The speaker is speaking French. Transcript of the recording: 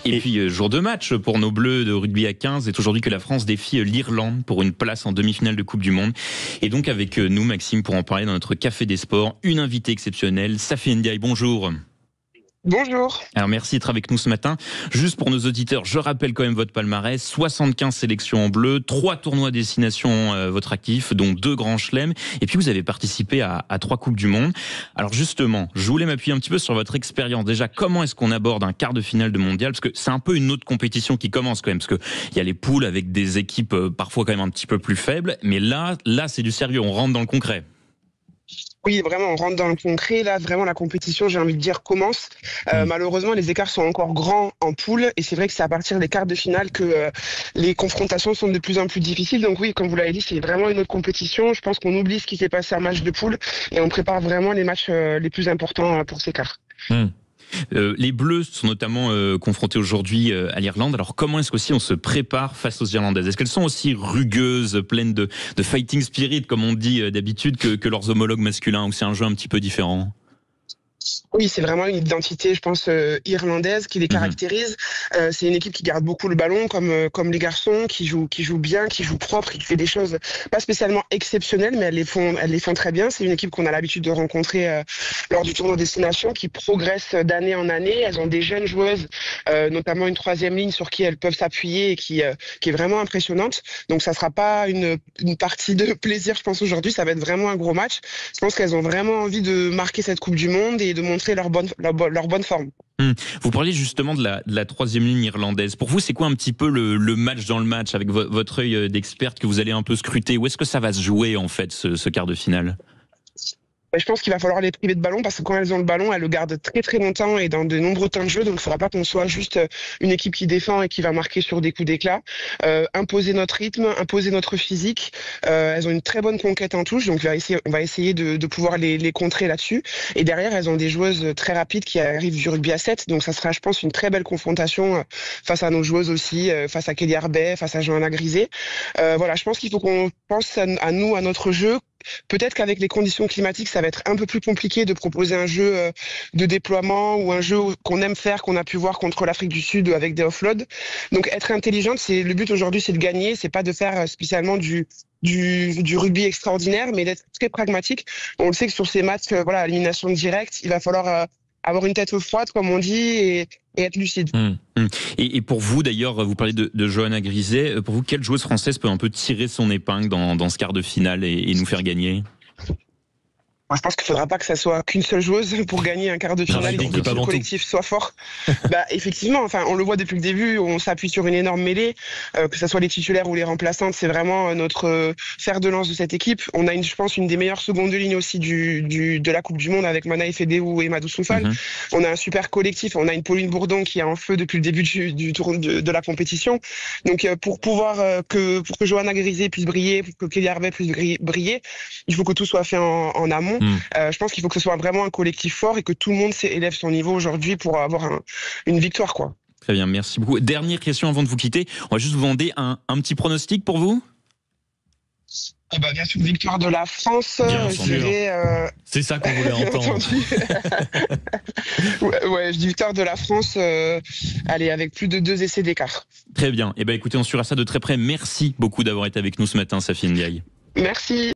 Et puis, jour de match pour nos Bleus de rugby à 15. C'est aujourd'hui que la France défie l'Irlande pour une place en demi-finale de Coupe du Monde. Et donc, avec nous, Maxime, pour en parler dans notre Café des Sports, une invitée exceptionnelle, Safi Ndiaye. Bonjour. Bonjour. Alors merci d'être avec nous ce matin. Juste pour nos auditeurs, je rappelle quand même votre palmarès, 75 sélections en bleu, 3 tournois destination votre actif, dont 2 grands chelems, et puis vous avez participé à 3 Coupes du Monde. Alors justement, je voulais m'appuyer un petit peu sur votre expérience. Déjà, comment est-ce qu'on aborde un quart de finale de mondial? Parce que c'est un peu une autre compétition qui commence quand même, parce qu'il y a les poules avec des équipes parfois quand même un petit peu plus faibles, mais là c'est du sérieux, on rentre dans le concret. Oui, vraiment, on rentre dans le concret. Là, vraiment, la compétition, j'ai envie de dire, commence. Malheureusement, les écarts sont encore grands en poule. Et c'est vrai que c'est à partir des quarts de finale que les confrontations sont de plus en plus difficiles. Donc oui, comme vous l'avez dit, c'est vraiment une autre compétition. Je pense qu'on oublie ce qui s'est passé en match de poule et on prépare vraiment les matchs les plus importants pour ces quarts. Les Bleus sont notamment confrontés aujourd'hui à l'Irlande. Alors comment est-ce qu'aussi on se prépare face aux Irlandaises? Est-ce qu'elles sont aussi rugueuses, pleines de fighting spirit, comme on dit d'habitude, que leurs homologues masculins, ou c'est un jeu un petit peu différent? Oui, c'est vraiment une identité, je pense, irlandaise qui les caractérise. C'est une équipe qui garde beaucoup le ballon, comme les garçons, qui joue bien, qui joue propre, qui fait des choses pas spécialement exceptionnelles, mais elles les font très bien. C'est une équipe qu'on a l'habitude de rencontrer lors du tournoi Destination, qui progresse d'année en année. Elles ont des jeunes joueuses, notamment une 3e ligne sur qui elles peuvent s'appuyer et qui est vraiment impressionnante. Donc ça sera pas une partie de plaisir, je pense, aujourd'hui. Ça va être vraiment un gros match. Je pense qu'elles ont vraiment envie de marquer cette Coupe du Monde et de montrer leur bonne forme. Vous parliez justement de la 3e ligne irlandaise. Pour vous, c'est quoi un petit peu le match dans le match, avec votre œil d'experte que vous allez un peu scruter? Où est-ce que ça va se jouer en fait, ce quart de finale? Je pense qu'il va falloir les priver de ballon parce que quand elles ont le ballon, elles le gardent très très longtemps et dans de nombreux temps de jeu. Donc il ne faudra pas qu'on soit juste une équipe qui défend et qui va marquer sur des coups d'éclat. Imposer notre rythme, imposer notre physique. Elles ont une très bonne conquête en touche, donc on va essayer de pouvoir les contrer là-dessus. Et derrière, elles ont des joueuses très rapides qui arrivent du rugby à 7. Donc ça sera, je pense, une très belle confrontation face à nos joueuses aussi, face à Kelly Arbet, face à Johanna Grisé. Voilà, je pense qu'il faut qu'on pense à nous, à notre jeu. Peut-être qu'avec les conditions climatiques, ça va être un peu plus compliqué de proposer un jeu de déploiement ou un jeu qu'on aime faire, qu'on a pu voir contre l'Afrique du Sud avec des offloads. Donc être intelligente, le but aujourd'hui, c'est de gagner, c'est pas de faire spécialement du rugby extraordinaire, mais d'être très pragmatique. On le sait que sur ces matchs, voilà, élimination directe, il va falloir avoir une tête froide, comme on dit, et être lucide. Et pour vous, d'ailleurs, vous parlez de Johanna Grisé. Pour vous, quelle joueuse française peut un peu tirer son épingle dans ce quart de finale et nous faire gagner? Moi, je pense qu'il ne faudra pas que ça soit qu'une seule joueuse pour gagner un quart de finale et que le collectif soit fort. Effectivement, on le voit depuis le début, on s'appuie sur une énorme mêlée, que ce soit les titulaires ou les remplaçantes, c'est vraiment notre fer de lance de cette équipe. On a, je pense, une des meilleures secondes de ligne aussi de la Coupe du Monde avec Manaï Fedéou et Madou Soufal. On a un super collectif, on a une Pauline Bourdon qui est en feu depuis le début du tour de la compétition. Donc pour que Johanna Grisé puisse briller, pour que Kelly Arbet puisse briller, il faut que tout soit fait en amont. Je pense qu'il faut que ce soit vraiment un collectif fort et que tout le monde élève son niveau aujourd'hui pour avoir une victoire, quoi. Très bien, merci beaucoup. Dernière question avant de vous quitter. On va juste vous demander un petit pronostic pour vous. Bien sûr, victoire de la France. C'est ça qu'on voulait entendre. Je dis victoire de la France. Allez, avec plus de 2 essais d'écart. Très bien. Écoutez, on suivra ça de très près. Merci beaucoup d'avoir été avec nous ce matin, Safi Ndiaye. Merci.